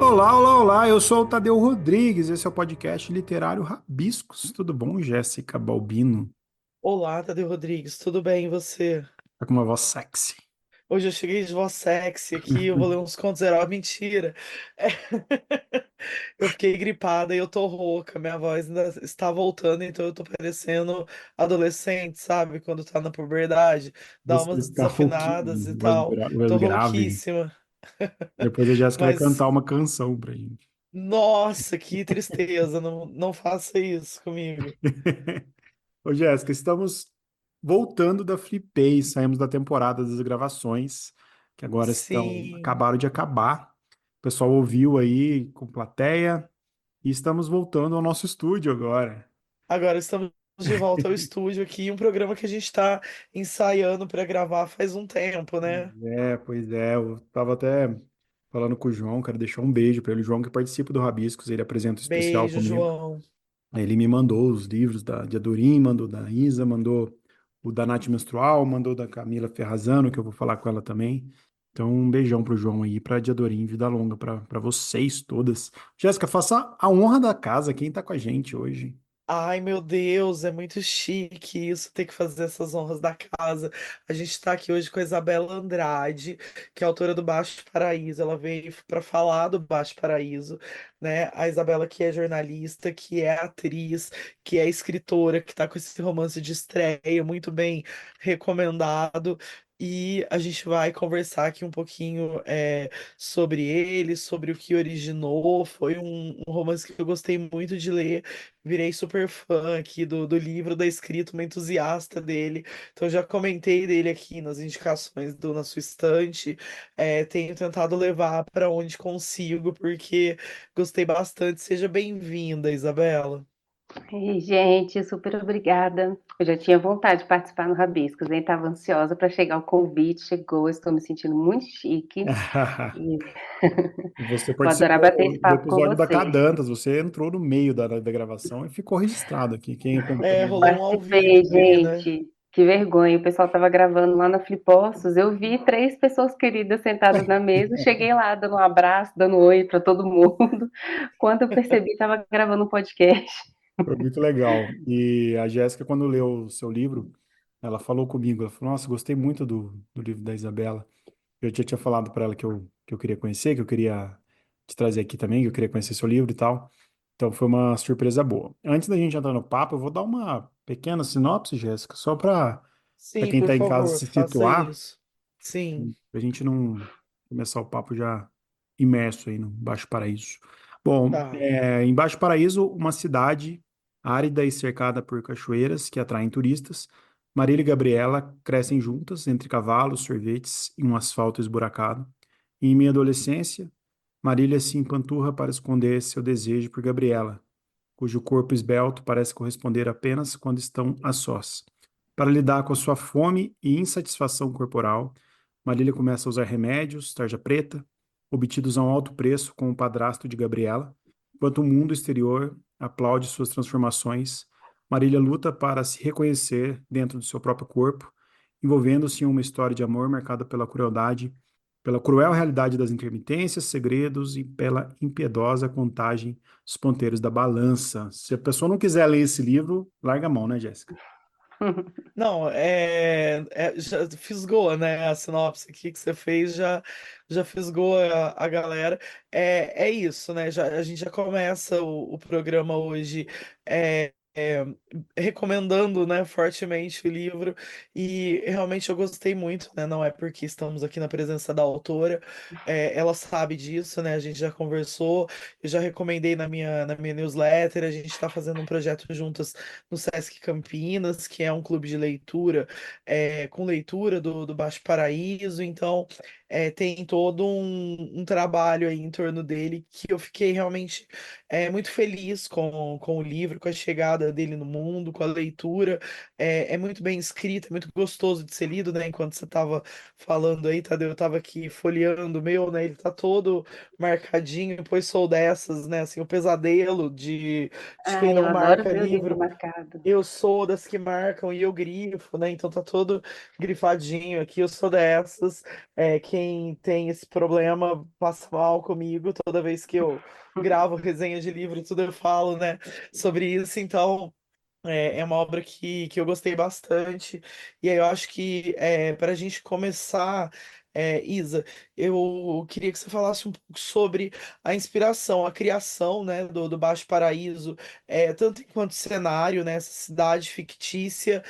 Olá, olá, olá, eu sou o Tadeu Rodrigues, esse é o podcast literário Rabiscos. Tudo bom, Jéssica Balbino? Olá, Tadeu Rodrigues, tudo bem e você? Tá com uma voz sexy. Hoje eu cheguei de voz sexy aqui, eu vou ler uns contos heróis. Mentira! É. Eu fiquei gripada e eu tô rouca, minha voz ainda está voltando, então eu tô parecendo adolescente, sabe? Quando tá na puberdade, dá Você umas está desafinadas e rouquinho, voz, tal. voz Tô grave. rouquíssima, Depois a Jéssica vai mas cantar uma canção pra gente. nossa, que tristeza, não faça isso comigo. Ô, Jéssica, estamos voltando da Flipei, saímos da temporada das gravações, que agora Sim, acabaram de acabar. O pessoal ouviu aí com plateia e estamos voltando ao nosso estúdio agora. agora estamos de volta ao estúdio aqui, um programa que a gente está ensaiando para gravar faz um tempo, né? Pois é, eu tava até falando com o João, quero deixar um beijo para ele, o João que participa do Rabiscos, ele apresenta o especial Beijo, comigo. João. Aí ele me mandou os livros de Adorim, mandou da Isa, mandou o da Nath Menstrual, mandou da Camila Ferrazano, que eu vou falar com ela também. Então, um beijão pro João aí, pra de Adorim, vida longa para vocês todas. Jéssica, faça a honra da casa, quem tá com a gente hoje? Ai, meu Deus, é muito chique isso, ter que fazer essas honras da casa. A gente está aqui hoje com a Isabela Andrade, que é autora do Baixo Paraíso. Ela veio para falar do Baixo Paraíso, né? A Isabela que é jornalista, que é atriz, que é escritora, que está com esse romance de estreia muito bem recomendado. E a gente vai conversar aqui um pouquinho sobre ele, sobre o que originou. Foi um romance que eu gostei muito de ler. Virei super fã aqui do livro, da escrita, uma entusiasta dele. Então já comentei dele aqui nas indicações do Na Sua Estante. Tenho tentado levar para onde consigo, porque gostei bastante. Seja bem-vinda, Isabela. Ei, gente, super obrigada. Eu já tinha vontade de participar no Rabiscos, nem estava ansiosa para chegar o convite, chegou, estou me sentindo muito chique e Você vou adorar bater participou esse do papo com episódio da vocês. Cadantas, você entrou no meio da gravação e ficou registrado aqui. Quem acompanha. Rolou um ao vivo Participei, aí, né? gente, que vergonha. O pessoal estava gravando lá na Flipostos, eu vi três pessoas queridas sentadas na mesa, cheguei lá dando um abraço, dando oi para todo mundo. Quando eu percebi, estava gravando um podcast. Foi muito legal. E a Jéssica, quando leu o seu livro, ela falou comigo, ela falou, nossa, gostei muito do livro da Isabela. Eu já tinha falado para ela que eu queria conhecer, que eu queria te trazer aqui também, que eu queria conhecer seu livro e tal. Então foi uma surpresa boa. Antes da gente entrar no papo, eu vou dar uma pequena sinopse, Jéssica, só para Sim, quem por está em casa favor, se faça situar, isso. Sim, para a gente não começar o papo já imerso aí no Baixo Paraíso. Bom, tá. em Baixo Paraíso, uma cidade árida e cercada por cachoeiras que atraem turistas, Marília e Gabriela crescem juntas entre cavalos, sorvetes e um asfalto esburacado. E em minha adolescência, Marília se empanturra para esconder seu desejo por Gabriela, cujo corpo esbelto parece corresponder apenas quando estão a sós. Para lidar com a sua fome e insatisfação corporal, Marília começa a usar remédios, tarja preta, obtidos a um alto preço com o padrasto de Gabriela, enquanto o mundo exterior aplaude suas transformações. Marília luta para se reconhecer dentro do seu próprio corpo, envolvendo-se em uma história de amor marcada pela crueldade, pela cruel realidade das intermitências, segredos e pela impiedosa contagem dos ponteiros da balança. Se a pessoa não quiser ler esse livro, larga a mão, né, Jéssica? Não, já fisgou, né? A sinopse aqui que você fez já fisgou a galera. É isso, né? A gente já começa o programa hoje recomendando, né, fortemente o livro. E realmente eu gostei muito, né? Não é porque estamos aqui na presença da autora, ela sabe disso, né? A gente já conversou, eu já recomendei na minha newsletter. A gente está fazendo um projeto juntas no Sesc Campinas, que é um clube de leitura, com leitura do Baixo Paraíso. Então, tem todo um trabalho aí em torno dele que eu fiquei realmente muito feliz com o livro, com a chegada dele no mundo, com a leitura. É muito bem escrito, é muito gostoso de ser lido, né? Enquanto você estava falando aí, Tadeu, eu estava aqui folheando o meu, né? Ele tá todo marcadinho, pois sou dessas, né? Assim, o pesadelo de quem Ah, eu não adoro marca ver o livro livro. marcado. Eu sou das que marcam e eu grifo, né? Então tá todo grifadinho aqui. Eu sou dessas. Quem tem esse problema passa mal comigo toda vez que eu gravo resenha de livro, tudo eu falo, né, sobre isso. Então, é uma obra que eu gostei bastante. E aí eu acho que para a gente começar, Isa, eu queria que você falasse um pouco sobre a inspiração, a criação, né, do Baixo Paraíso, tanto enquanto cenário, né, essa cidade fictícia,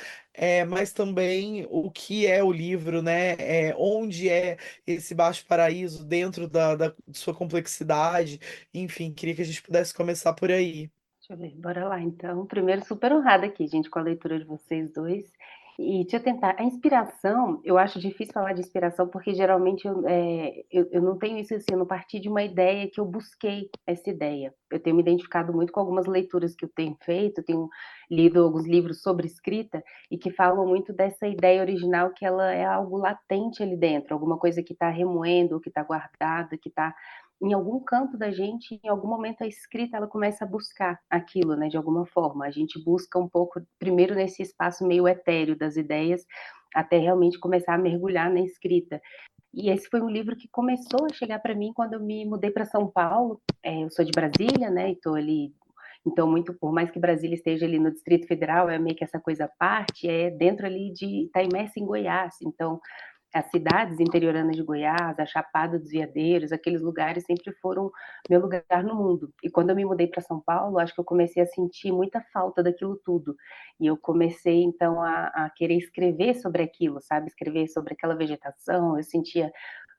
mas também o que é o livro, né, onde é esse Baixo Paraíso dentro de sua complexidade. Enfim, queria que a gente pudesse começar por aí. Deixa eu ver, bora lá então. Primeiro, super honrada aqui, gente, com a leitura de vocês dois. E deixa eu tentar. A inspiração, eu acho difícil falar de inspiração, porque geralmente eu não tenho isso assim, eu não parti de uma ideia que eu busquei essa ideia. Eu tenho me identificado muito com algumas leituras que eu tenho feito, eu tenho lido alguns livros sobre escrita e que falam muito dessa ideia original, que ela é algo latente ali dentro, alguma coisa que está remoendo, que está guardada, que está em algum canto da gente, em algum momento a escrita ela começa a buscar aquilo, né, de alguma forma. A gente busca um pouco, primeiro nesse espaço meio etéreo das ideias, até realmente começar a mergulhar na escrita. E esse foi um livro que começou a chegar para mim quando eu me mudei para São Paulo. Eu sou de Brasília, né, e estou ali. Então, muito, por mais que Brasília esteja ali no Distrito Federal, é meio que essa coisa à parte, é dentro ali de, está imersa em Goiás. Então, as cidades interioranas de Goiás, a Chapada dos Veadeiros, aqueles lugares sempre foram meu lugar no mundo. E quando eu me mudei para São Paulo, acho que eu comecei a sentir muita falta daquilo tudo. E eu comecei, então, a querer escrever sobre aquilo, sabe? Escrever sobre aquela vegetação. Eu sentia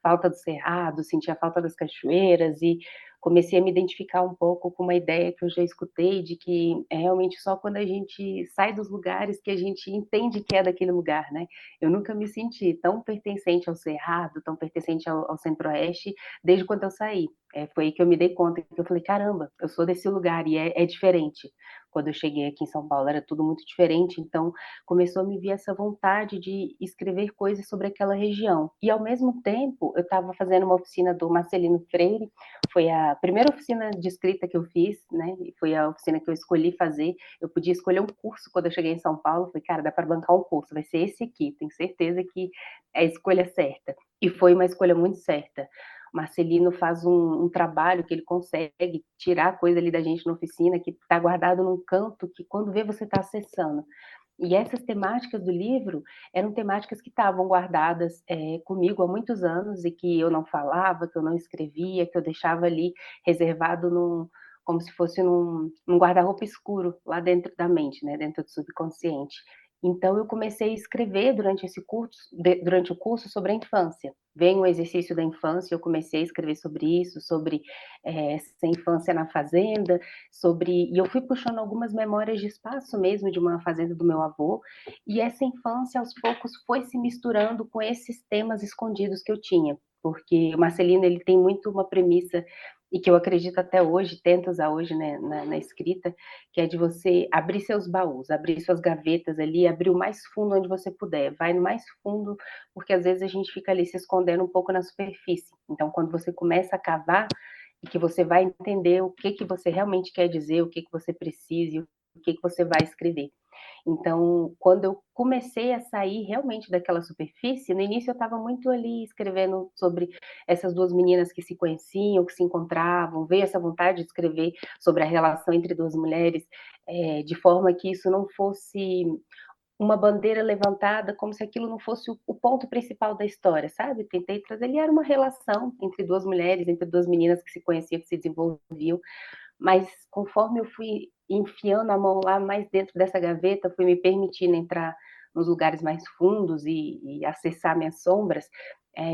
falta do cerrado, sentia falta das cachoeiras e comecei a me identificar um pouco com uma ideia que eu já escutei de que é realmente só quando a gente sai dos lugares que a gente entende que é daquele lugar, né? Eu nunca me senti tão pertencente ao Cerrado, tão pertencente ao Centro-Oeste, desde quando eu saí. Foi aí que eu me dei conta, que eu falei, caramba, eu sou desse lugar e é diferente. Quando eu cheguei aqui em São Paulo era tudo muito diferente, então começou a me vir essa vontade de escrever coisas sobre aquela região. E ao mesmo tempo, eu estava fazendo uma oficina do Marcelino Freire, foi a primeira oficina de escrita que eu fiz, né? E foi a oficina que eu escolhi fazer. Eu podia escolher um curso quando eu cheguei em São Paulo. Falei, cara, dá para bancar um curso, vai ser esse aqui. Tenho certeza que é a escolha certa. E foi uma escolha muito certa. O Marcelino faz um trabalho que ele consegue tirar a coisa ali da gente na oficina, que está guardado num canto que quando vê você está acessando. E essas temáticas do livro eram temáticas que estavam guardadas comigo há muitos anos e que eu não falava, que eu não escrevia, que eu deixava ali reservado como se fosse num guarda-roupa escuro lá dentro da mente, né, dentro do subconsciente. Então eu comecei a escrever durante o curso sobre a infância. Vem o exercício da infância, eu comecei a escrever sobre isso, sobre essa infância na fazenda, e eu fui puxando algumas memórias de espaço mesmo de uma fazenda do meu avô, e essa infância aos poucos foi se misturando com esses temas escondidos que eu tinha, porque o Marcelino ele tem muito uma premissa e que eu acredito até hoje, tento usar hoje, né, na escrita, que é de você abrir seus baús, abrir suas gavetas ali, abrir o mais fundo onde você puder, vai no mais fundo, porque às vezes a gente fica ali se escondendo um pouco na superfície. Então, quando você começa a cavar, e que você vai entender o que que você realmente quer dizer, o que que você precisa, e o que que você vai escrever. Então, quando eu comecei a sair realmente daquela superfície, no início eu estava muito ali escrevendo sobre essas duas meninas que se conheciam, que se encontravam, veio essa vontade de escrever sobre a relação entre duas mulheres, de forma que isso não fosse uma bandeira levantada, como se aquilo não fosse o ponto principal da história, sabe? Tentei trazer, ele era uma relação entre duas mulheres, entre duas meninas que se conheciam, que se desenvolviam, mas conforme eu fui enfiando a mão lá mais dentro dessa gaveta, fui me permitindo entrar nos lugares mais fundos e acessar minhas sombras,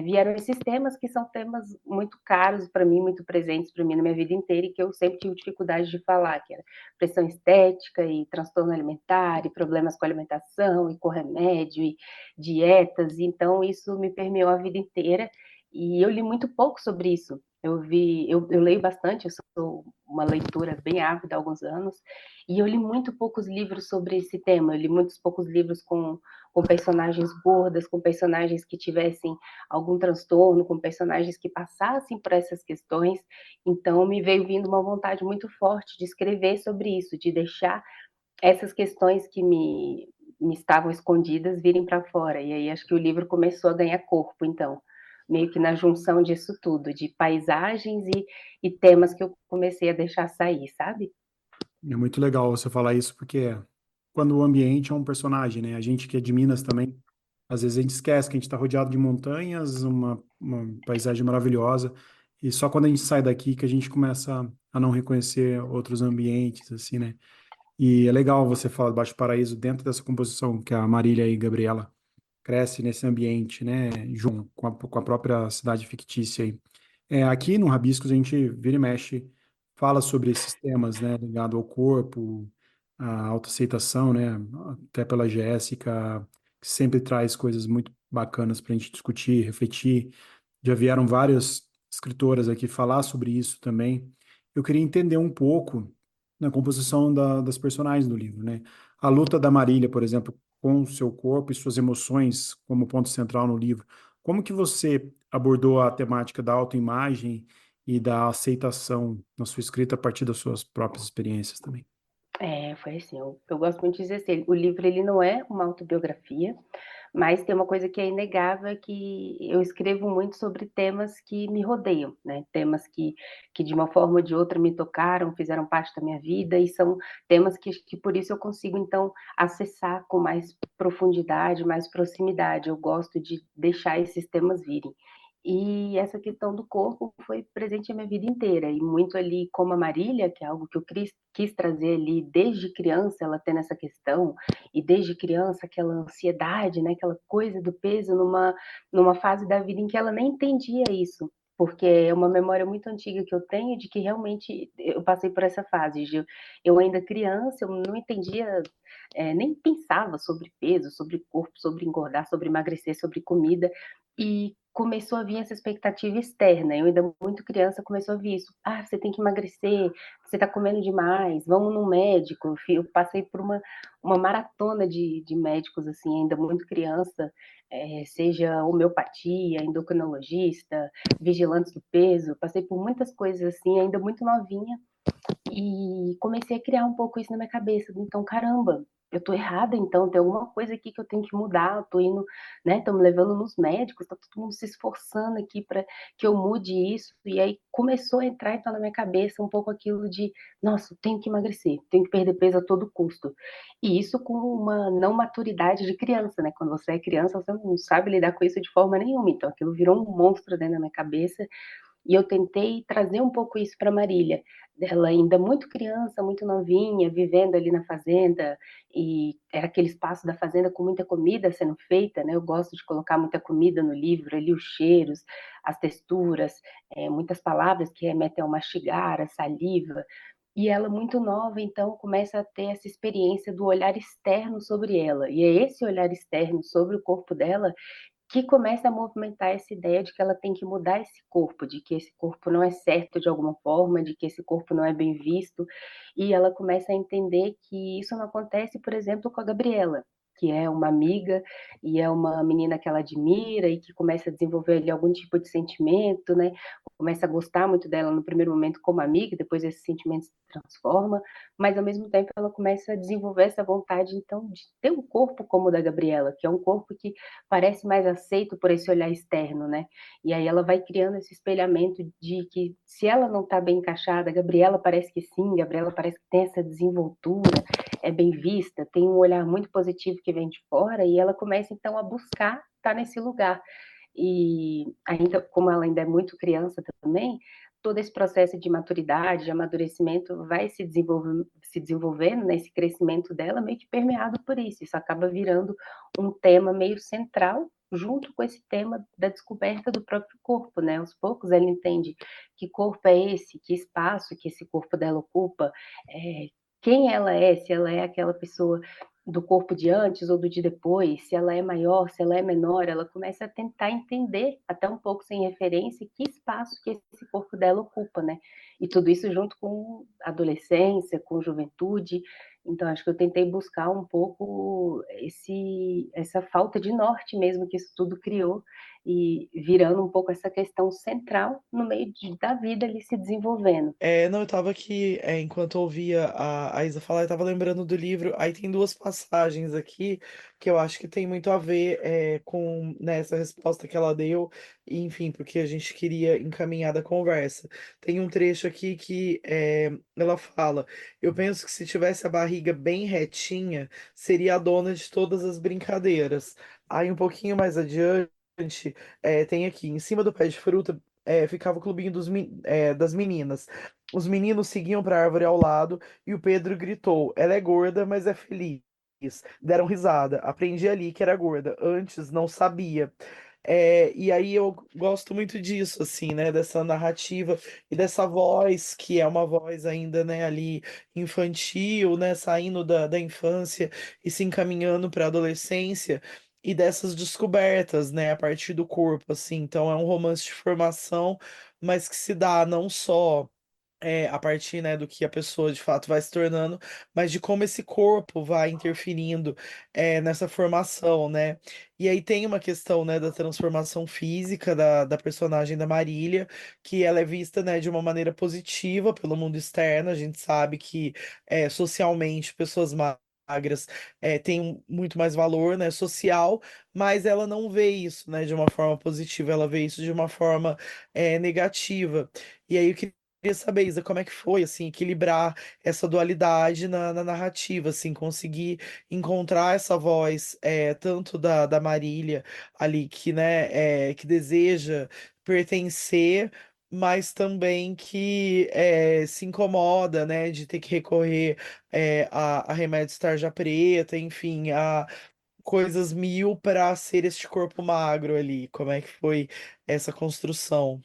vieram esses temas que são temas muito caros para mim, muito presentes para mim na minha vida inteira e que eu sempre tive dificuldade de falar, que era pressão estética e transtorno alimentar e problemas com alimentação e com remédio e dietas, então isso me permeou a vida inteira e eu li muito pouco sobre isso. Eu leio bastante, eu sou uma leitora bem ávida há alguns anos, e eu li muito poucos livros sobre esse tema, eu li muitos poucos livros com personagens gordas, com personagens que tivessem algum transtorno, com personagens que passassem por essas questões, então me veio vindo uma vontade muito forte de escrever sobre isso, de deixar essas questões que me estavam escondidas virem para fora. E aí acho que o livro começou a ganhar corpo, então, meio que na junção disso tudo, de paisagens e temas que eu comecei a deixar sair, sabe? É muito legal você falar isso, porque quando o ambiente é um personagem, né? A gente que é de Minas também, às vezes a gente esquece que a gente está rodeado de montanhas, uma paisagem maravilhosa, e só quando a gente sai daqui que a gente começa a não reconhecer outros ambientes, assim, né? E é legal você falar do Baixo Paraíso dentro dessa composição que a Marília e Gabriela cresce nesse ambiente, né, junto com a própria cidade fictícia aí. Aqui no Rabiscos a gente vira e mexe, fala sobre esses temas, né, ligado ao corpo, a autoaceitação, né, até pela Jéssica, que sempre traz coisas muito bacanas para a gente discutir, refletir. Já vieram várias escritoras aqui falar sobre isso também. Eu queria entender um pouco na composição das personagens do livro, né? A luta da Marília, por exemplo, com o seu corpo e suas emoções como ponto central no livro. Como que você abordou a temática da autoimagem e da aceitação na sua escrita a partir das suas próprias experiências também? Foi assim, eu gosto muito de dizer assim, o livro ele não é uma autobiografia, mas tem uma coisa que é inegável, é que eu escrevo muito sobre temas que me rodeiam, né, temas que de uma forma ou de outra me tocaram, fizeram parte da minha vida e são temas que por isso eu consigo então acessar com mais profundidade, mais proximidade, eu gosto de deixar esses temas virem. E essa questão do corpo foi presente a minha vida inteira, e muito ali como a Marília, que é algo que eu quis trazer ali desde criança, ela tendo essa questão, e desde criança aquela ansiedade, né, aquela coisa do peso numa fase da vida em que ela nem entendia isso, porque é uma memória muito antiga que eu tenho de que realmente eu passei por essa fase, de eu ainda criança, eu não entendia, nem pensava sobre peso, sobre corpo, sobre engordar, sobre emagrecer, sobre comida, e começou a vir essa expectativa externa. Eu ainda muito criança começou a vir isso. Ah, você tem que emagrecer, você está comendo demais, vamos no médico. Eu passei por uma maratona de médicos, assim, ainda muito criança, seja homeopatia, endocrinologista, vigilantes do peso. Passei por muitas coisas assim, ainda muito novinha. E comecei a criar um pouco isso na minha cabeça. Então, caramba, eu tô errada, então tem alguma coisa aqui que eu tenho que mudar. Eu tô indo, né? Estão me levando nos médicos, tá todo mundo se esforçando aqui para que eu mude isso. E aí começou a entrar então na minha cabeça um pouco aquilo de, nossa, eu tenho que emagrecer, tenho que perder peso a todo custo. E isso com uma não maturidade de criança, né? Quando você é criança, você não sabe lidar com isso de forma nenhuma. Então aquilo virou um monstro dentro da minha cabeça e eu tentei trazer um pouco isso para Marília, dela ainda muito criança, muito novinha, vivendo ali na fazenda, e era aquele espaço da fazenda com muita comida sendo feita, né? Eu gosto de colocar muita comida no livro, ali os cheiros, as texturas, muitas palavras que remetem ao mastigar, a saliva. E ela muito nova, então começa a ter essa experiência do olhar externo sobre ela. E é esse olhar externo sobre o corpo dela que começa a movimentar essa ideia de que ela tem que mudar esse corpo, de que esse corpo não é certo de alguma forma, de que esse corpo não é bem visto, e ela começa a entender que isso não acontece, por exemplo, com a Gabriela, que é uma amiga e é uma menina que ela admira e que começa a desenvolver ali algum tipo de sentimento, né? Começa a gostar muito dela no primeiro momento como amiga, depois esse sentimento se transforma, mas ao mesmo tempo ela começa a desenvolver essa vontade então de ter um corpo como o da Gabriela, que é um corpo que parece mais aceito por esse olhar externo, né? E aí ela vai criando esse espelhamento de que se ela não está bem encaixada, a Gabriela parece que sim, a Gabriela parece que tem essa desenvoltura, é bem vista, tem um olhar muito positivo que vem de fora, e ela começa então a buscar estar nesse lugar. E ainda, como ela ainda é muito criança também, todo esse processo de maturidade, de amadurecimento vai se desenvolvendo, né, esse crescimento dela meio que permeado por isso. Isso acaba virando um tema meio central, junto com esse tema da descoberta do próprio corpo, né? Aos poucos ela entende que corpo é esse, que espaço que esse corpo dela ocupa, quem ela é, se ela é aquela pessoa do corpo de antes ou do de depois, se ela é maior, se ela é menor, ela começa a tentar entender, até um pouco sem referência, que espaço que esse corpo dela ocupa, né? E tudo isso junto com adolescência, com juventude. Então, acho que eu tentei buscar um pouco essa falta de norte mesmo que isso tudo criou, e virando um pouco essa questão central no meio da vida ali se desenvolvendo. Não, eu tava aqui, enquanto eu ouvia a Isa falar, eu tava lembrando do livro. Aí tem duas passagens aqui que eu acho que tem muito a ver com né, essa resposta que ela deu, e, enfim, porque a gente queria encaminhar da conversa. Tem um trecho aqui que ela fala: Eu penso que se tivesse a barriga bem retinha, seria a dona de todas as brincadeiras. Aí um pouquinho mais adiante, tem aqui, em cima do pé de fruta, ficava o clubinho das meninas. Os meninos seguiam para a árvore ao lado e o Pedro gritou: Ela é gorda, mas é feliz. Deram risada. Aprendi ali que era gorda. Antes não sabia. E aí eu gosto muito disso, assim, né? Dessa narrativa e dessa voz, que é uma voz ainda, né, ali infantil, né? Saindo da infância e se encaminhando para a adolescência. E dessas descobertas, né, a partir do corpo, assim. Então é um romance de formação, mas que se dá não só a partir, né, do que a pessoa de fato vai se tornando, mas de como esse corpo vai interferindo nessa formação, né? E aí tem uma questão, né, da transformação física da personagem da Marília, que ela é vista, né, de uma maneira positiva pelo mundo externo. A gente sabe que socialmente pessoas magras têm muito mais valor, né, social, mas ela não vê isso, né, de uma forma positiva, ela vê isso de uma forma negativa. E aí eu queria saber, Isa, como é que foi, assim, equilibrar essa dualidade na narrativa, assim, conseguir encontrar essa voz, tanto da Marília ali, que, né, que deseja pertencer, mas também que se incomoda, né, de ter que recorrer a remédios tarja preta, enfim, a coisas mil para ser este corpo magro ali. Como é que foi essa construção?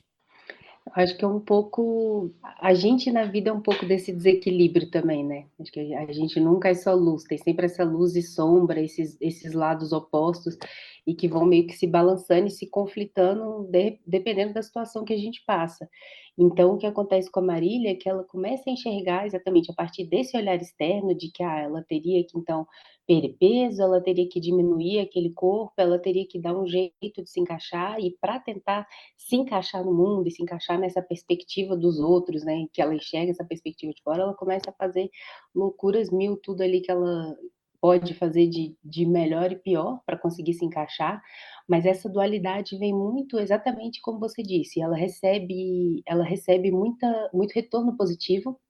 Acho que é um pouco. A gente na vida é um pouco desse desequilíbrio também, né? Acho que a gente nunca é só luz, tem sempre essa luz e sombra, esses lados opostos, e que vão meio que se balançando e se conflitando, dependendo da situação que a gente passa. Então, o que acontece com a Marília é que ela começa a enxergar exatamente a partir desse olhar externo de que ela teria que, então, perder peso, ela teria que diminuir aquele corpo, ela teria que dar um jeito de se encaixar, e para tentar se encaixar no mundo e se encaixar nessa perspectiva dos outros, né, que ela enxerga essa perspectiva de fora, ela começa a fazer loucuras mil, tudo ali que ela pode fazer de melhor e pior para conseguir se encaixar, mas essa dualidade vem muito exatamente como você disse, ela recebe muito retorno positivo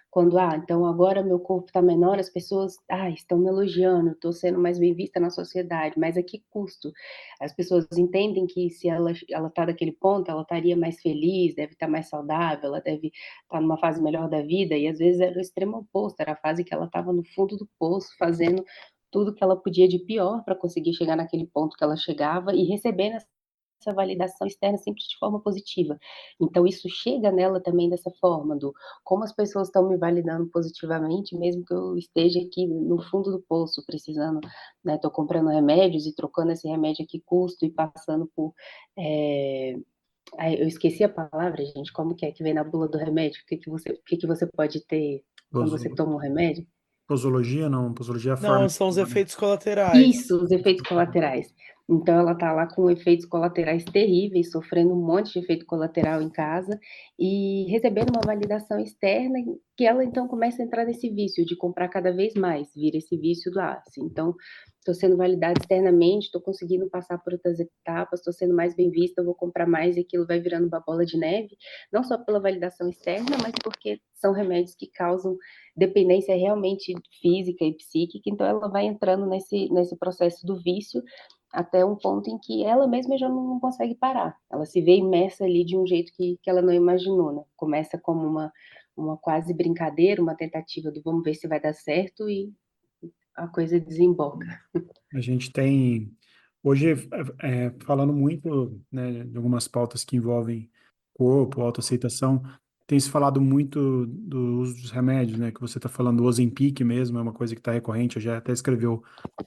quando, então agora meu corpo está menor, as pessoas, estão me elogiando, estou sendo mais bem vista na sociedade, mas a que custo? As pessoas entendem que se ela está daquele ponto, ela estaria mais feliz, deve estar mais saudável, ela deve estar numa fase melhor da vida, e às vezes era o extremo oposto, era a fase que ela estava no fundo do poço, fazendo tudo que ela podia de pior para conseguir chegar naquele ponto que ela chegava e recebendo essa validação externa sempre de forma positiva. Então isso chega nela também dessa forma, do como as pessoas estão me validando positivamente, mesmo que eu esteja aqui no fundo do poço, precisando, né, estou comprando remédios e trocando esse remédio a que custo e passando por. É... Eu esqueci a palavra, gente, como que é que vem na bula do remédio? O que que você pode ter quando você Poso- toma um remédio? Posologia, não. Posologia é a forma Não, de são os falar, né? efeitos colaterais. Isso, os efeitos colaterais. Então ela tá lá com efeitos colaterais terríveis, sofrendo um monte de efeito colateral em casa e recebendo uma validação externa, que ela então começa a entrar nesse vício de comprar cada vez mais, vira esse vício do assim. Então, estou sendo validada externamente, estou conseguindo passar por outras etapas, estou sendo mais bem vista, eu vou comprar mais e aquilo vai virando uma bola de neve, não só pela validação externa, mas porque são remédios que causam dependência realmente física e psíquica, então ela vai entrando nesse processo do vício até um ponto em que ela mesma já não consegue parar. Ela se vê imersa ali de um jeito que ela não imaginou, né? Começa como uma quase brincadeira, uma tentativa do vamos ver se vai dar certo e a coisa desemboca. A gente tem, hoje, falando muito, né, de algumas pautas que envolvem corpo, autoaceitação, tem se falado muito do uso dos remédios, né? Que você está falando, o Ozempic mesmo, é uma coisa que está recorrente, eu já até escreveu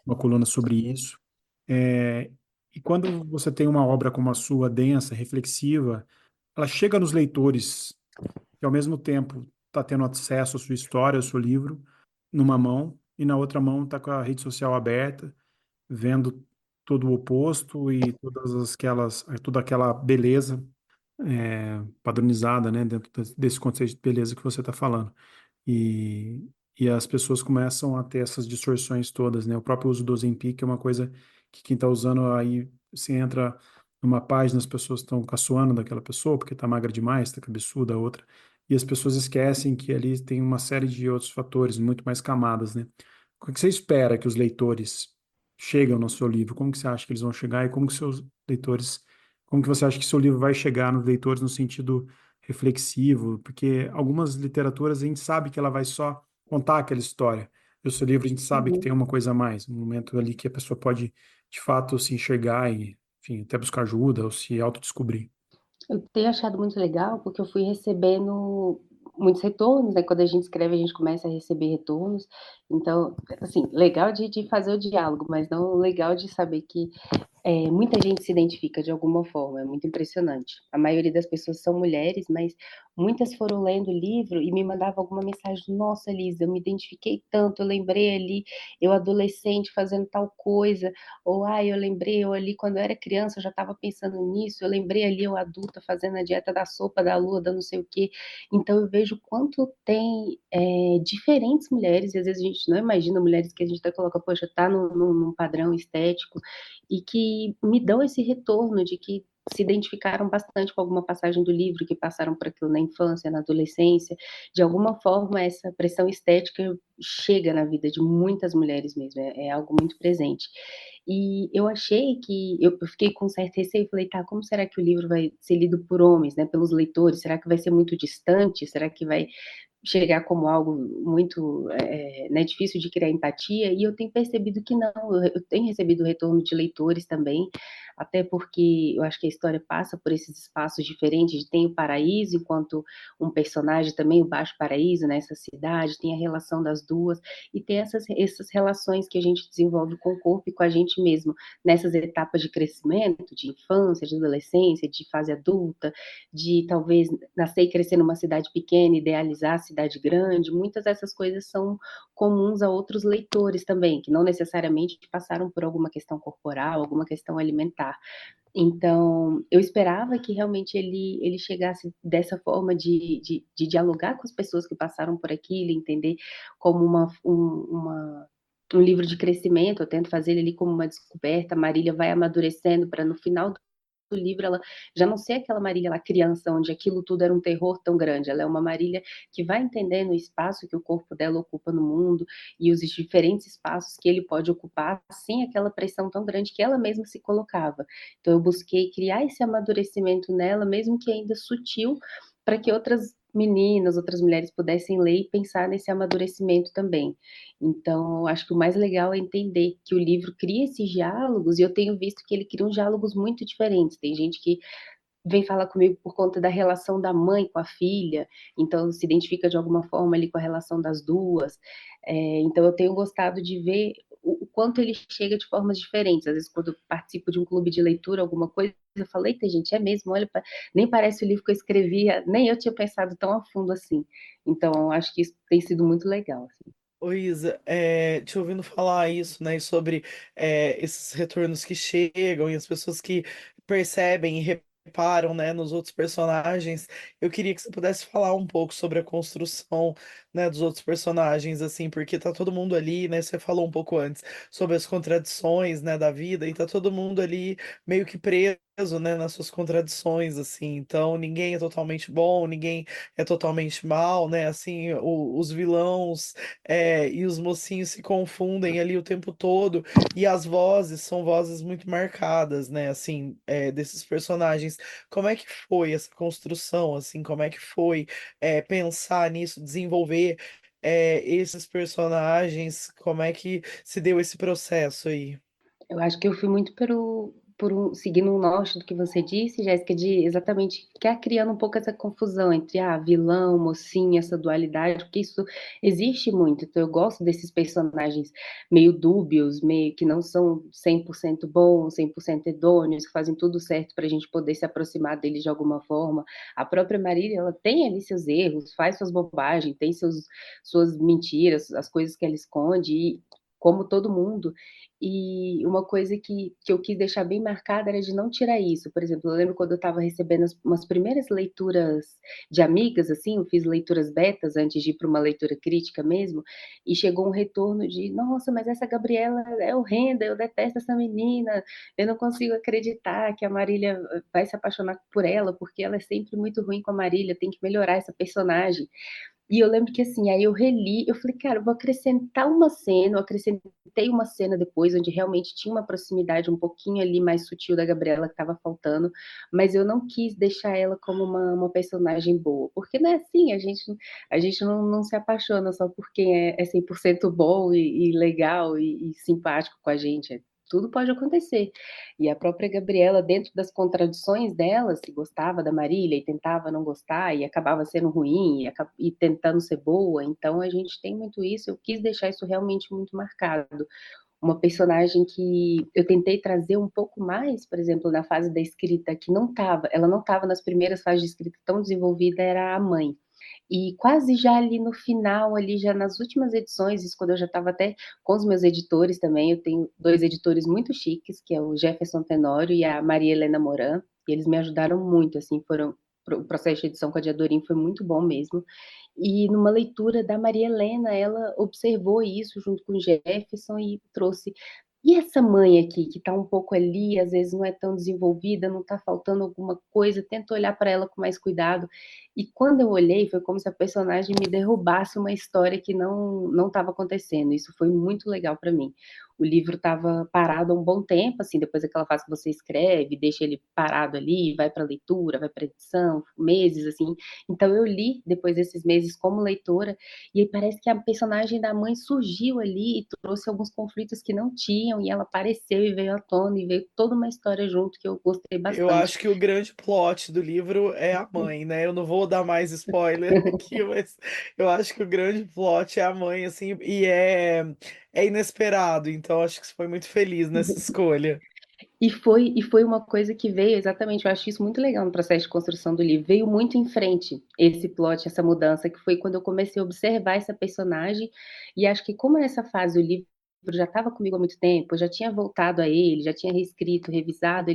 uma coluna sobre isso. É, e quando você tem uma obra como a sua, densa, reflexiva, ela chega nos leitores que ao mesmo tempo está tendo acesso à sua história, ao seu livro, numa mão, e na outra mão está com a rede social aberta, vendo todo o oposto e toda aquela beleza padronizada, né, dentro desse conceito de beleza que você está falando. E, e as pessoas começam a ter essas distorções todas, né? O próprio uso do Ozempic é uma coisa que quem está usando aí, você entra numa página, as pessoas estão caçoando daquela pessoa porque está magra demais, está cabeçuda, a outra. E as pessoas esquecem que ali tem uma série de outros fatores, muito mais camadas, né? O que você espera que os leitores chegam no seu livro? Como que você acha que eles vão chegar e como que seus leitores, como que você acha que seu livro vai chegar nos leitores no sentido reflexivo? Porque algumas literaturas a gente sabe que ela vai só contar aquela história. E o seu livro a gente sabe que Uhum. tem uma coisa a mais, um momento ali que a pessoa pode de fato se enxergar e, enfim, até buscar ajuda ou se autodescobrir. Eu tenho achado muito legal, porque eu fui recebendo muitos retornos, né? Quando a gente escreve, a gente começa a receber retornos. Então, assim, legal de fazer o diálogo, mas não legal de saber que muita gente se identifica de alguma forma, é muito impressionante. A maioria das pessoas são mulheres, mas muitas foram lendo o livro e me mandavam alguma mensagem: Nossa, Lisa, eu me identifiquei tanto, eu lembrei ali, eu adolescente fazendo tal coisa, ou eu lembrei, eu ali quando eu era criança, eu já estava pensando nisso, eu lembrei ali, eu adulta fazendo a dieta da sopa, da lua, da não sei o quê. Então eu vejo quanto tem diferentes mulheres, e às vezes a gente não imagina mulheres que a gente até coloca, poxa, tá num padrão estético, e que me dão esse retorno de que se identificaram bastante com alguma passagem do livro, que passaram por aquilo na infância, na adolescência. De alguma forma, essa pressão estética chega na vida de muitas mulheres mesmo, é algo muito presente. E eu achei que, eu fiquei com certo receio, falei, tá, como será que o livro vai ser lido por homens, né, pelos leitores? Será que vai ser muito distante? Será que vai chegar como algo muito, né, difícil de criar empatia, e eu tenho percebido que não, eu tenho recebido retorno de leitores também, até porque eu acho que a história passa por esses espaços diferentes, tem o paraíso enquanto um personagem também, o Baixo Paraíso, nessa cidade, tem a relação das duas, e tem essas relações que a gente desenvolve com o corpo e com a gente mesmo, nessas etapas de crescimento, de infância, de adolescência, de fase adulta, de talvez nascer e crescer numa cidade pequena, idealizar a cidade grande, muitas dessas coisas são comuns a outros leitores também, que não necessariamente passaram por alguma questão corporal, alguma questão alimentar. Então, eu esperava que realmente ele chegasse dessa forma de dialogar com as pessoas que passaram por aquilo, entender como um livro de crescimento, eu tento fazer ele ali como uma descoberta, a Marília vai amadurecendo para no final do livro ela já não ser aquela Marília lá criança, onde aquilo tudo era um terror tão grande, ela é uma Marília que vai entendendo o espaço que o corpo dela ocupa no mundo e os diferentes espaços que ele pode ocupar sem aquela pressão tão grande que ela mesma se colocava. Então eu busquei criar esse amadurecimento nela, mesmo que ainda sutil, para que outras meninas, outras mulheres pudessem ler e pensar nesse amadurecimento também. Então, acho que o mais legal é entender que o livro cria esses diálogos, e eu tenho visto que ele cria uns diálogos muito diferentes. Tem gente que vem falar comigo por conta da relação da mãe com a filha, então se identifica de alguma forma ali com a relação das duas. Então eu tenho gostado de ver o quanto ele chega de formas diferentes. Às vezes, quando eu participo de um clube de leitura, alguma coisa, eu falo, eita, gente, é mesmo, olha, nem parece o livro que eu escrevia, nem eu tinha pensado tão a fundo assim. Então, acho que isso tem sido muito legal, assim. Ô Isa, te ouvindo falar isso, né, e sobre esses retornos que chegam e as pessoas que percebem e reparam, né, nos outros personagens, eu queria que você pudesse falar um pouco sobre a construção, né, dos outros personagens, assim, porque tá todo mundo ali, né, você falou um pouco antes sobre as contradições, né, da vida, e tá todo mundo ali meio que preso, né, nas suas contradições, assim, então ninguém é totalmente bom, ninguém é totalmente mal, né, assim, os vilões e os mocinhos se confundem ali o tempo todo, e as vozes são vozes muito marcadas, né, assim, desses personagens. Como é que foi essa construção, assim, como é que foi pensar nisso, desenvolver esses personagens, como é que se deu esse processo aí? Eu acho que eu fui muito seguindo um norte do que você disse, Jéssica, de exatamente ficar criando um pouco essa confusão entre vilão, mocinha, essa dualidade, porque isso existe muito. Então, eu gosto desses personagens meio dúbios, meio que não são 100% bons, 100% idôneos, que fazem tudo certo para a gente poder se aproximar deles de alguma forma. A própria Marília, ela tem ali seus erros, faz suas bobagens, tem suas mentiras, as coisas que ela esconde, e como todo mundo. E uma coisa que eu quis deixar bem marcada era de não tirar isso. Por exemplo, eu lembro quando eu estava recebendo umas primeiras leituras de amigas, assim, eu fiz leituras betas antes de ir para uma leitura crítica mesmo, e chegou um retorno de: nossa, mas essa Gabriela é horrenda, eu detesto essa menina, eu não consigo acreditar que a Marília vai se apaixonar por ela, porque ela é sempre muito ruim com a Marília, tem que melhorar essa personagem. E eu lembro que, assim, aí eu reli, eu falei: "Cara, eu vou acrescentar uma cena", eu acrescentei uma cena depois, onde realmente tinha uma proximidade um pouquinho ali mais sutil da Gabriela que estava faltando, mas eu não quis deixar ela como uma personagem boa, porque não é assim, a gente não se apaixona só por quem é 100% bom e legal e simpático com a gente, tudo pode acontecer. E a própria Gabriela, dentro das contradições dela, se gostava da Marília e tentava não gostar e acabava sendo ruim e tentando ser boa, então a gente tem muito isso. Eu quis deixar isso realmente muito marcado. Uma personagem que eu tentei trazer um pouco mais, por exemplo, na fase da escrita, que ela não estava nas primeiras fases de escrita tão desenvolvida, era a mãe. E quase já ali no final, ali já nas últimas edições, isso quando eu já estava até com os meus editores também, eu tenho dois editores muito chiques, que é o Jefferson Tenório e a Maria Helena Moran, e eles me ajudaram muito, assim, o processo de edição com a Diadorim foi muito bom mesmo. E numa leitura da Maria Helena, ela observou isso junto com o Jefferson e trouxe: e essa mãe aqui, que está um pouco ali, às vezes não é tão desenvolvida, não está faltando alguma coisa, tenta olhar para ela com mais cuidado. E quando eu olhei, foi como se a personagem me derrubasse uma história que não estava acontecendo. Isso foi muito legal para mim. O livro estava parado há um bom tempo, assim, depois daquela fase que você escreve, deixa ele parado ali, vai para leitura, vai para edição, meses, assim. Então eu li depois desses meses como leitora, e aí parece que a personagem da mãe surgiu ali e trouxe alguns conflitos que não tinham, e ela apareceu e veio à tona, e veio toda uma história junto que eu gostei Eu bastante. acho que o grande plot do livro é a mãe, né? Eu não vou dar mais spoiler aqui, mas eu acho que o grande plot é a mãe, assim, é inesperado. Então acho que você foi muito feliz nessa escolha. E foi uma coisa que veio exatamente, eu acho isso muito legal no processo de construção do livro, veio muito em frente esse plot, essa mudança, que foi quando eu comecei a observar essa personagem, e acho que como nessa fase o livro já estava comigo há muito tempo, eu já tinha voltado a ele, já tinha reescrito, revisado,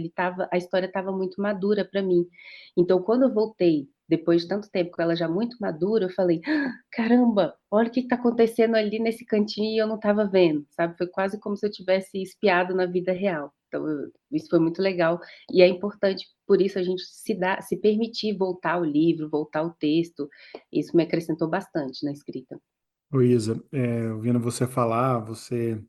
a história estava muito madura para mim. Então quando eu voltei, depois de tanto tempo com ela já muito madura, eu falei: "Caramba, olha o que está acontecendo ali nesse cantinho e eu não estava vendo", sabe, foi quase como se eu tivesse espiado na vida real. Então isso foi muito legal, e é importante, por isso, a gente se permitir voltar ao livro, voltar ao texto, isso me acrescentou bastante na escrita. Luísa, ouvindo você falar, você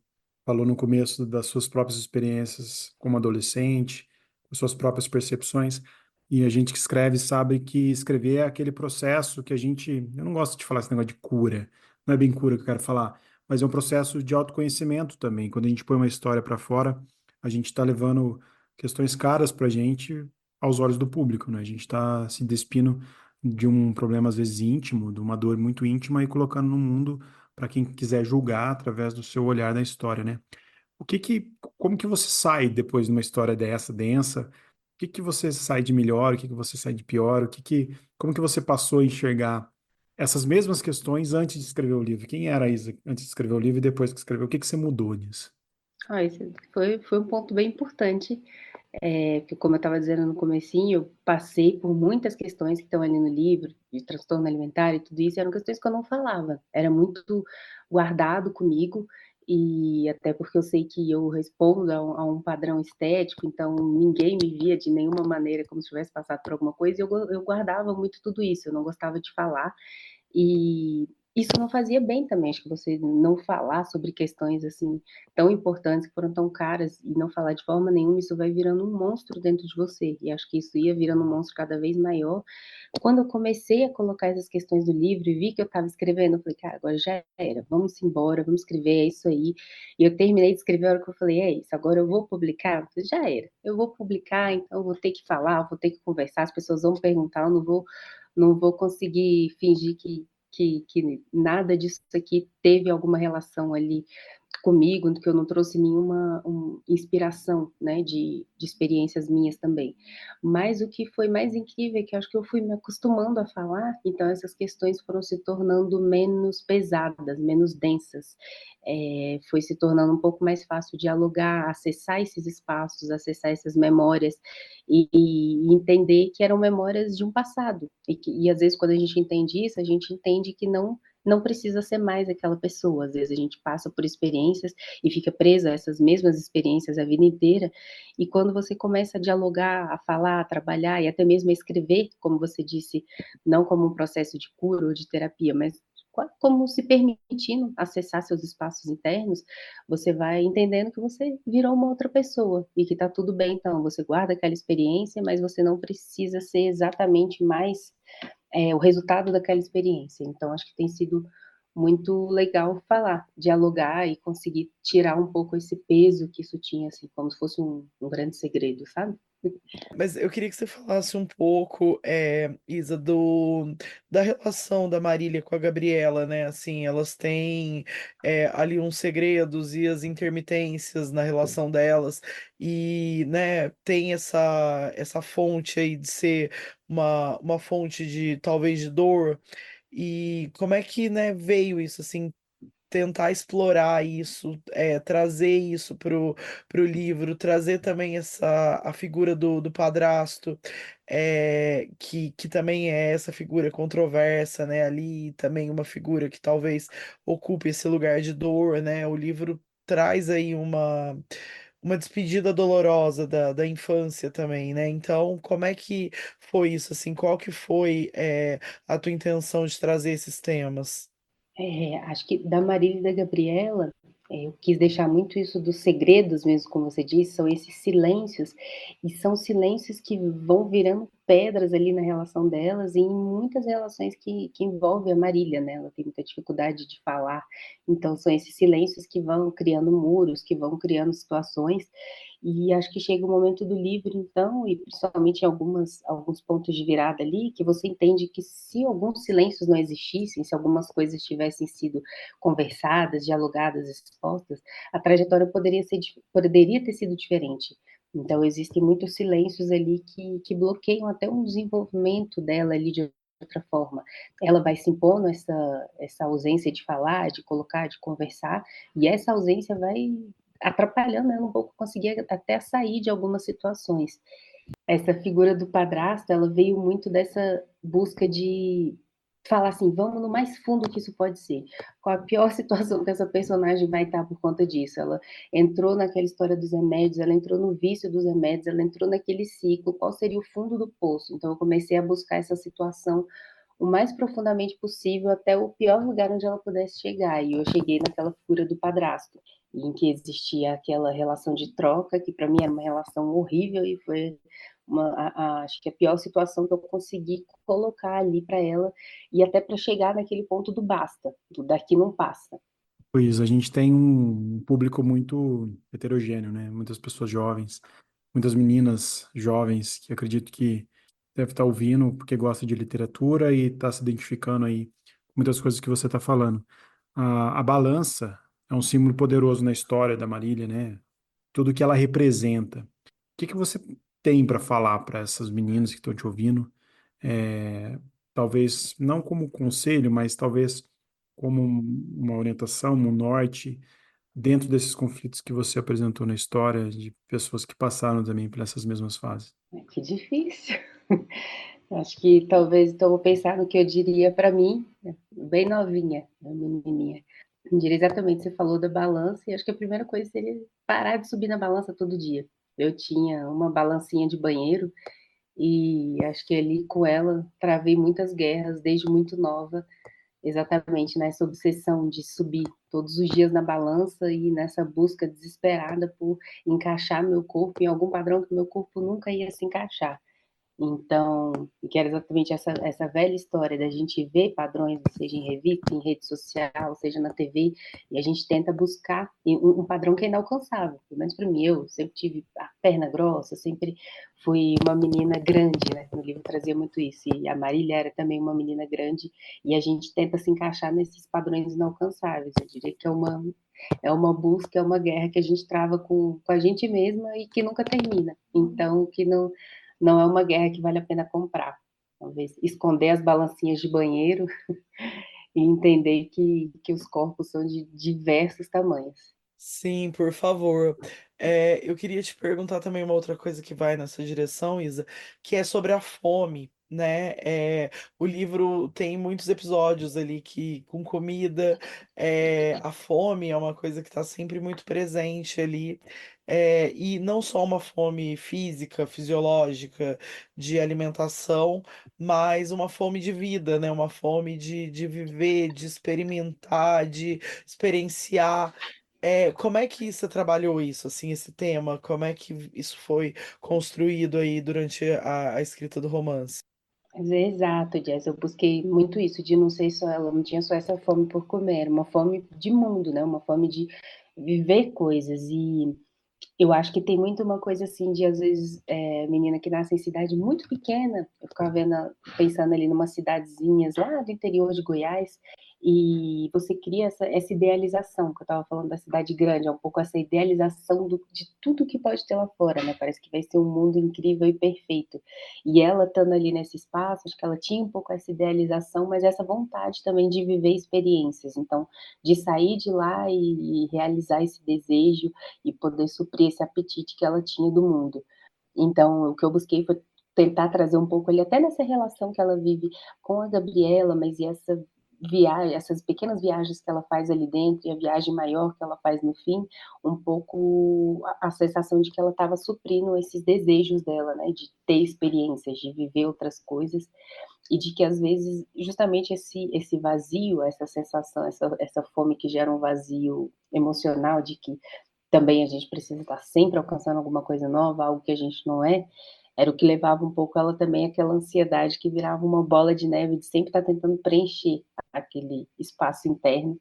falou no começo das suas próprias experiências como adolescente, as suas próprias percepções, e a gente que escreve sabe que escrever é aquele processo que eu não gosto de falar esse negócio de cura, não é bem cura que eu quero falar, mas é um processo de autoconhecimento também. Quando a gente põe uma história para fora, a gente está levando questões caras para a gente aos olhos do público, né? A gente está se despindo de um problema às vezes íntimo, de uma dor muito íntima e colocando no mundo para quem quiser julgar através do seu olhar da história, né? Como que você sai depois de uma história dessa, densa? O que você sai de melhor? O que você sai de pior? Como que você passou a enxergar essas mesmas questões antes de escrever o livro? Quem era a Isa antes de escrever o livro e depois que escreveu? O que você mudou nisso? Esse foi um ponto bem importante, porque como eu estava dizendo no comecinho, eu passei por muitas questões que estão ali no livro, de transtorno alimentar e tudo isso, eram questões que eu não falava, era muito guardado comigo, e até porque eu sei que eu respondo a um padrão estético, então ninguém me via de nenhuma maneira como se tivesse passado por alguma coisa, e eu guardava muito tudo isso, eu não gostava de falar, e isso não fazia bem também, acho que você não falar sobre questões assim tão importantes, que foram tão caras, e não falar de forma nenhuma, isso vai virando um monstro dentro de você, e acho que isso ia virando um monstro cada vez maior. Quando eu comecei a colocar essas questões no livro e vi que eu estava escrevendo, eu falei, cara, agora já era, vamos embora, vamos escrever, é isso aí. E eu terminei de escrever a hora que eu falei, é isso, agora eu vou publicar? Eu falei, já era, eu vou publicar, então eu vou ter que falar, eu vou ter que conversar, as pessoas vão perguntar, eu não vou conseguir fingir que nada disso aqui teve alguma relação ali comigo, que eu não trouxe nenhuma inspiração, né, de experiências minhas também. Mas o que foi mais incrível é que eu acho que eu fui me acostumando a falar, então essas questões foram se tornando menos pesadas, menos densas. Foi se tornando um pouco mais fácil dialogar, acessar esses espaços, acessar essas memórias e entender que eram memórias de um passado. E às vezes, quando a gente entende isso, a gente entende que não precisa ser mais aquela pessoa. Às vezes a gente passa por experiências e fica preso a essas mesmas experiências a vida inteira. E quando você começa a dialogar, a falar, a trabalhar e até mesmo a escrever, como você disse, não como um processo de cura ou de terapia, mas como se permitindo acessar seus espaços internos, você vai entendendo que você virou uma outra pessoa e que está tudo bem. Então, você guarda aquela experiência, mas você não precisa ser exatamente mais o resultado daquela experiência. Então, acho que tem sido muito legal falar, dialogar e conseguir tirar um pouco esse peso que isso tinha, assim, como se fosse um grande segredo, sabe? Mas eu queria que você falasse um pouco, Isa, da relação da Marília com a Gabriela, né? Assim, elas têm ali uns segredos e as intermitências na relação delas, e, né, tem essa fonte aí de ser uma fonte de talvez de dor. E como é que, né, veio isso, assim, tentar explorar isso, trazer isso pro livro, trazer também a figura do padrasto, que também é essa figura controversa, né? Ali também uma figura que talvez ocupe esse lugar de dor, né? O livro traz aí uma despedida dolorosa da infância também, né? Então, como é que foi isso, assim? Qual que foi, a tua intenção de trazer esses temas? Acho que da Marília e da Gabriela, eu quis deixar muito isso dos segredos mesmo, como você disse, são esses silêncios, e são silêncios que vão virando pedras ali na relação delas, e em muitas relações que envolvem a Marília, né? Ela tem muita dificuldade de falar, então são esses silêncios que vão criando muros, que vão criando situações, e acho que chega o momento do livro, então, e principalmente em alguns pontos de virada ali, que você entende que se alguns silêncios não existissem, se algumas coisas tivessem sido conversadas, dialogadas, expostas, a trajetória poderia ter sido diferente. Então, existem muitos silêncios ali que bloqueiam até um desenvolvimento dela ali de outra forma. Ela vai se impondo essa ausência de falar, de colocar, de conversar, e essa ausência vai atrapalhando ela um pouco conseguir até sair de algumas situações. Essa figura do padrasto, ela veio muito dessa busca de falar assim, vamos no mais fundo que isso pode ser. Qual a pior situação que essa personagem vai estar por conta disso? Ela entrou naquela história dos remédios, ela entrou no vício dos remédios, ela entrou naquele ciclo, qual seria o fundo do poço? Então eu comecei a buscar essa situação o mais profundamente possível até o pior lugar onde ela pudesse chegar. E eu cheguei naquela figura do padrasto, em que existia aquela relação de troca, que para mim era uma relação horrível e foi acho que a pior situação que eu consegui colocar ali para ela, e até para chegar naquele ponto do basta, do daqui não passa. Pois a gente tem um público muito heterogêneo, né? Muitas pessoas jovens, muitas meninas jovens que acredito que deve estar ouvindo porque gosta de literatura e está se identificando aí com muitas coisas que você está falando. A balança é um símbolo poderoso na história da Marília, né? Tudo que ela representa. O que que você tem para falar para essas meninas que estão te ouvindo? É, talvez não como conselho, mas talvez como uma orientação, um norte dentro desses conflitos que você apresentou na história de pessoas que passaram também por essas mesmas fases. Que difícil. Acho que talvez, então, vou pensar no que eu diria para mim, bem novinha, menininha. Eu diria exatamente, você falou da balança, e acho que a primeira coisa seria parar de subir na balança todo dia. Eu tinha uma balancinha de banheiro, e acho que ali com ela travei muitas guerras desde muito nova, exatamente nessa obsessão de subir todos os dias na balança e nessa busca desesperada por encaixar meu corpo em algum padrão que meu corpo nunca ia se encaixar. Então, que era exatamente essa velha história da gente ver padrões, seja em revista, em rede social, seja na TV, e a gente tenta buscar um padrão que é inalcançável. Pelo menos para mim, eu sempre tive a perna grossa, sempre fui uma menina grande, né? No livro trazia muito isso. E a Marília era também uma menina grande, e a gente tenta se encaixar nesses padrões inalcançáveis. Eu diria que é uma busca, é uma guerra que a gente trava com a gente mesma e que nunca termina. Então, que não é uma guerra que vale a pena comprar. Talvez esconder as balancinhas de banheiro e entender que os corpos são de diversos tamanhos. Sim, por favor. Eu queria te perguntar também uma outra coisa que vai nessa direção, Isa, que é sobre a fome, né? O livro tem muitos episódios ali que com comida, a fome é uma coisa que está sempre muito presente ali. E não só uma fome física, fisiológica, de alimentação, mas uma fome de vida, né? Uma fome de viver, de experimentar, de experienciar. Como é que você trabalhou isso, assim, esse tema? Como é que isso foi construído aí durante a escrita do romance? Mas é exato, Jess. Eu busquei muito isso, de não ser só ela, não tinha só essa fome por comer, era uma fome de mundo, né? Uma fome de viver coisas. E eu acho que tem muito uma coisa assim de, às vezes, menina que nasce em cidade muito pequena, eu ficava pensando ali numa cidadezinhas lá do interior de Goiás, e você cria essa idealização, que eu estava falando da cidade grande, é um pouco essa idealização de tudo que pode ter lá fora, né? Parece que vai ser um mundo incrível e perfeito. E ela estando ali nesse espaço, acho que ela tinha um pouco essa idealização, mas essa vontade também de viver experiências. Então, de sair de lá e realizar esse desejo e poder suprir esse apetite que ela tinha do mundo. Então, o que eu busquei foi tentar trazer um pouco ali, até nessa relação que ela vive com a Gabriela, mas e essa viagem, essas pequenas viagens que ela faz ali dentro e a viagem maior que ela faz no fim, um pouco a sensação de que ela estava suprindo esses desejos dela, né, de ter experiências, de viver outras coisas e de que às vezes justamente esse vazio, essa sensação, essa fome que gera um vazio emocional de que também a gente precisa estar sempre alcançando alguma coisa nova, algo que a gente não é, era o que levava um pouco ela também àquela ansiedade que virava uma bola de neve de sempre estar tentando preencher aquele espaço interno,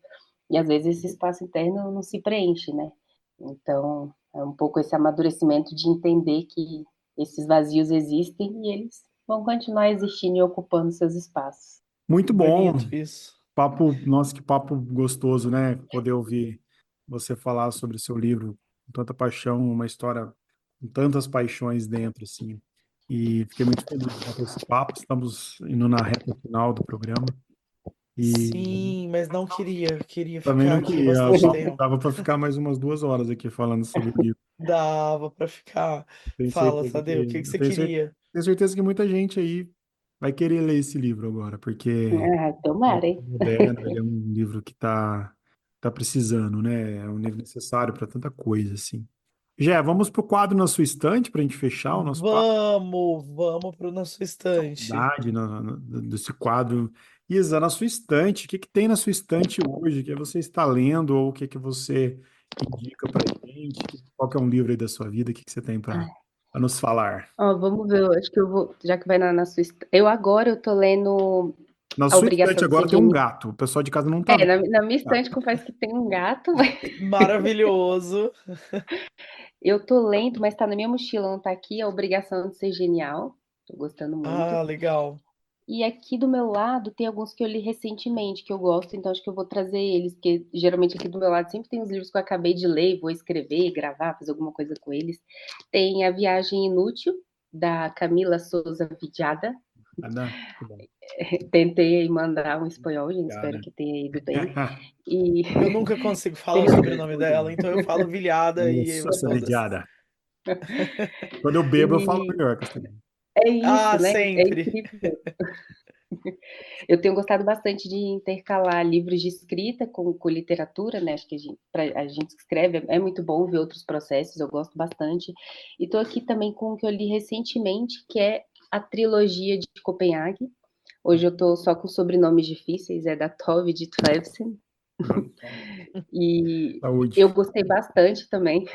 e às vezes esse espaço interno não se preenche, né? Então, é um pouco esse amadurecimento de entender que esses vazios existem e eles vão continuar existindo e ocupando seus espaços. Muito Bonito bom. isso. Papo, nossa, que papo gostoso, né? Poder ouvir você falar sobre o seu livro com tanta paixão, uma história com tantas paixões dentro, assim. E fiquei muito feliz de bater esse papo. Estamos indo na reta final do programa. E Sim, mas não queria também ficar não aqui queria, bastante tempo. dava para ficar mais umas 2 horas aqui falando sobre o livro. Dava pra ficar. Tenho Fala, certeza Tadeu, o que que, que eu você queria? tenho certeza que muita gente aí vai querer ler esse livro agora, porque Ah, é tomara, hein? moderno, ele é um livro que tá precisando, né? É um livro necessário para tanta coisa, assim. Já, vamos pro quadro na sua estante para a gente fechar o nosso papo. Vamos pro nosso estante. Saudade desse quadro. Isa, na sua estante, o que que tem na sua estante hoje? O que você está lendo ou o que que você indica para gente? Qual que é um livro aí da sua vida? O que que você tem para nos falar? Ó, vamos ver, eu acho que eu vou, já que vai na sua. Eu tô lendo Na A sua Obrigação estante de Ser agora tem um Genial. gato. O pessoal de casa não tá vendo. Na minha Gato. estante confesso que tem um gato, mas Maravilhoso. eu tô lendo, mas tá na minha mochila, não tá aqui, A Obrigação de Ser Genial. Tô gostando muito. Ah, legal. E aqui do meu lado tem alguns que eu li recentemente, que eu gosto, então acho que eu vou trazer eles, porque geralmente aqui do meu lado sempre tem os livros que eu acabei de ler, vou escrever, gravar, fazer alguma coisa com eles. Tem A Viagem Inútil, da Camila Souza Vidiada. Nada? Que bom. Tentei mandar um espanhol, gente, espero Obrigada. que tenha ido bem. E Eu nunca consigo falar o tem- sobrenome dela, então eu falo Vilhada e Nossa, foda-se. Lidiada. Quando eu bebo, eu falo e melhor castelhano. é isso, Ah, né? É sempre. incrível. Eu tenho gostado bastante de intercalar livros de escrita com literatura, né? Acho que a gente que escreve é muito bom ver outros processos, eu gosto bastante. E estou aqui também com o que eu li recentemente, que é a trilogia de Copenhague, Hoje eu tô só com sobrenomes difíceis, é da Tove de Tlevsen. E Saúde. eu gostei bastante também.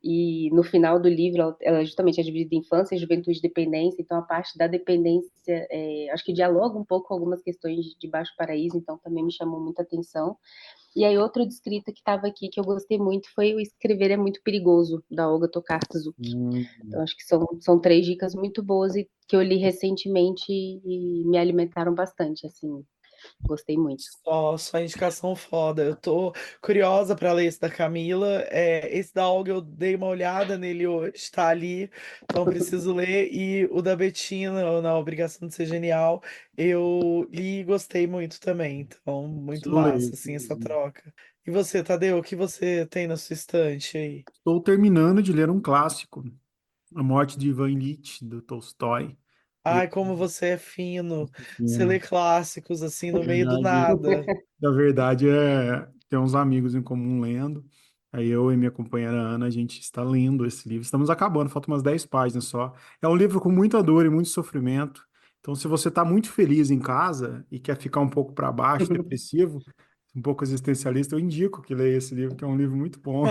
E no final do livro, ela justamente é dividida em infância, juventude e dependência. Então, a parte da dependência, acho que dialoga um pouco com algumas questões de Baixo Paraíso, então também me chamou muita atenção. E aí, outro de escrita que estava aqui, que eu gostei muito, foi o Escrever é Muito Perigoso, da Olga Tokarczuk. Então, acho que são três dicas muito boas e que eu li recentemente e me alimentaram bastante, assim, gostei muito. Só indicação foda. Eu tô curiosa para ler esse da Camila. Esse da Olga eu dei uma olhada nele hoje, tá ali, então preciso ler. E o da Betina, ou Na Obrigação de Ser Genial, eu li e gostei muito também. Então, muito Preciso ler, massa, assim, essa inclusive. troca. E você, Tadeu, o que você tem na sua estante aí? Estou terminando de ler um clássico, A Morte de Ivan Ilitch, do Tolstói. E, Ai, como você é fino. Você lê menino, clássicos, assim, na no meio do verdade, nada. na verdade tem uns amigos em comum lendo. Aí eu e minha companheira Ana, a gente está lendo esse livro. Estamos acabando, faltam umas 10 páginas só. É um livro com muita dor e muito sofrimento. Então, se você está muito feliz em casa e quer ficar um pouco para baixo, depressivo, um pouco existencialista, eu indico que leia esse livro, que é um livro muito bom.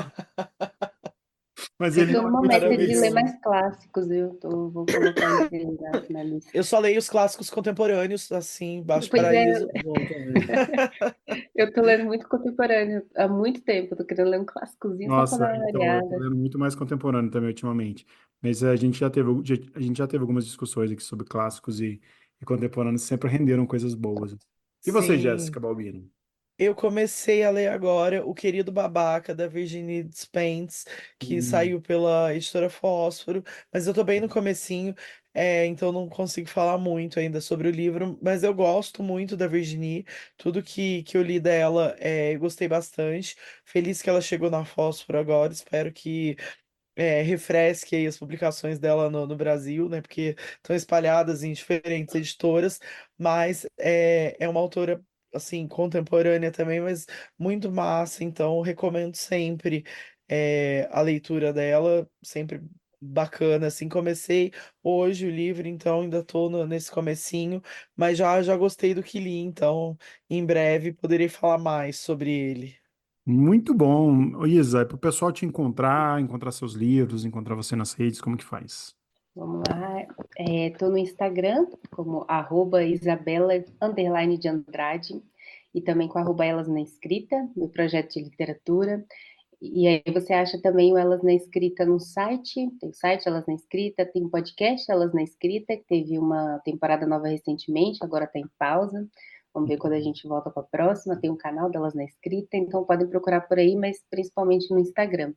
Mas Eu ele tô não é numa muito meta de ler feliz. Maravilhoso. mais clássicos, viu? Vou colocar ele na lista. Eu só leio os clássicos contemporâneos, assim, Baixo Pois é, Paraíso. Bom também. eu tô lendo muito contemporâneo há muito tempo. Tô querendo ler um clássicozinho só pra Nossa, dar uma então, eu tô olhada. lendo muito mais contemporâneo também ultimamente. Mas a gente já teve algumas discussões aqui sobre clássicos e contemporâneos, sempre renderam coisas boas. E você, Jéssica Sim. Balbino? Eu comecei a ler agora O Querido Babaca, da Virginie Despentes, que Hum, saiu pela editora Fósforo, mas eu tô bem no comecinho, então não consigo falar muito ainda sobre o livro, mas eu gosto muito da Virginie, tudo que eu li dela, eu gostei bastante, feliz que ela chegou na Fósforo agora, espero que refresque aí as publicações dela no Brasil, né? Porque estão espalhadas em diferentes editoras, mas é uma autora assim contemporânea também, mas muito massa. Então recomendo sempre a leitura dela, sempre bacana. Assim, comecei hoje o livro, então ainda estou nesse comecinho, mas já gostei do que li. Então em breve poderei falar mais sobre ele. muito bom. Ô, Isa, para o pessoal te encontrar, encontrar seus livros, encontrar você nas redes, como que faz? Vamos lá. Tô no Instagram, como @Isabela_de Andrade, e também com @Elas na Escrita, meu projeto de literatura. E aí você acha também o Elas na Escrita no site, tem o site Elas na Escrita, tem o podcast Elas na Escrita, que teve uma temporada nova recentemente, agora está em pausa. Vamos ver quando a gente volta para a próxima. Tem um canal delas na Escrita, então podem procurar por aí, mas principalmente no Instagram.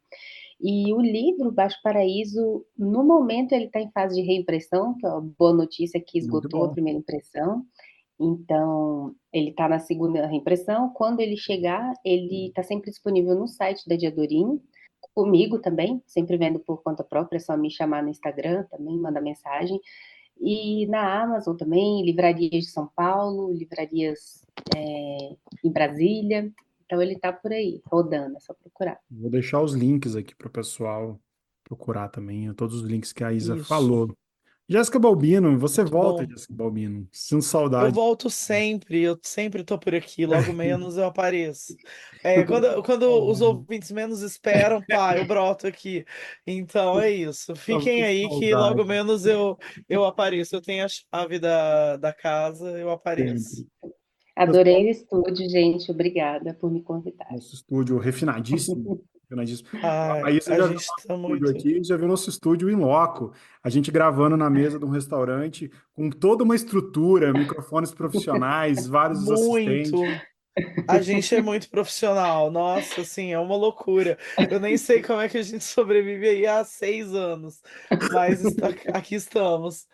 E o livro Baixo Paraíso, no momento, ele está em fase de reimpressão, que é a boa notícia é que Muito esgotou a bom. primeira impressão. Então, ele está na segunda reimpressão. Quando ele chegar, ele está sempre disponível no site da Diadorim, comigo também, sempre vendo por conta própria, é só me chamar no Instagram também, mandar mensagem. E na Amazon também, livrarias de São Paulo, livrarias em Brasília. Então, ele está por aí, rodando, é só procurar. Vou deixar os links aqui para o pessoal procurar também, todos os links que a Isa Isso, falou. Jéssica Balbino, você muito volta, bom. Jéssica Balbino. Sinto Eu saudade. volto sempre, eu sempre tô por aqui, logo menos eu apareço. Quando os ouvintes menos esperam, pá, eu broto aqui. Então é isso. Tava Fiquem com aí que logo saudade menos eu apareço. Eu tenho a chave da casa, eu apareço. sempre. Adorei Pessoal, o estúdio, gente. Obrigada por me convidar. nosso estúdio refinadíssimo. Refinadíssimo. Ai, Aí você a já viu gente nosso tá estúdio muito, aqui, já viu nosso estúdio em loco. A gente gravando na mesa de um restaurante, com toda uma estrutura, microfones profissionais, vários assistentes. muito. A gente é muito profissional. Nossa, assim, é uma loucura. Eu nem sei como é que a gente sobrevive aí há 6 anos, mas aqui estamos.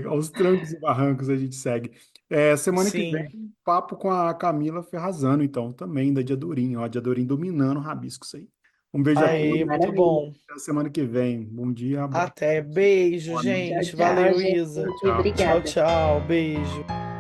Aos trancos e barrancos a gente segue. É, semana que Sim. vem, papo com a Camila Ferrazano, então, também da Diadorim, ó, a Diadorim dominando o rabiscos aí. Um beijo a Aê, todos, muito Maravilha. bom. até a semana que vem. Bom dia, boa Até. tarde, Beijo, boa noite. Tchau, gente. tchau, Valeu, gente. Isa. Tchau. Tchau, Obrigada. tchau. Beijo.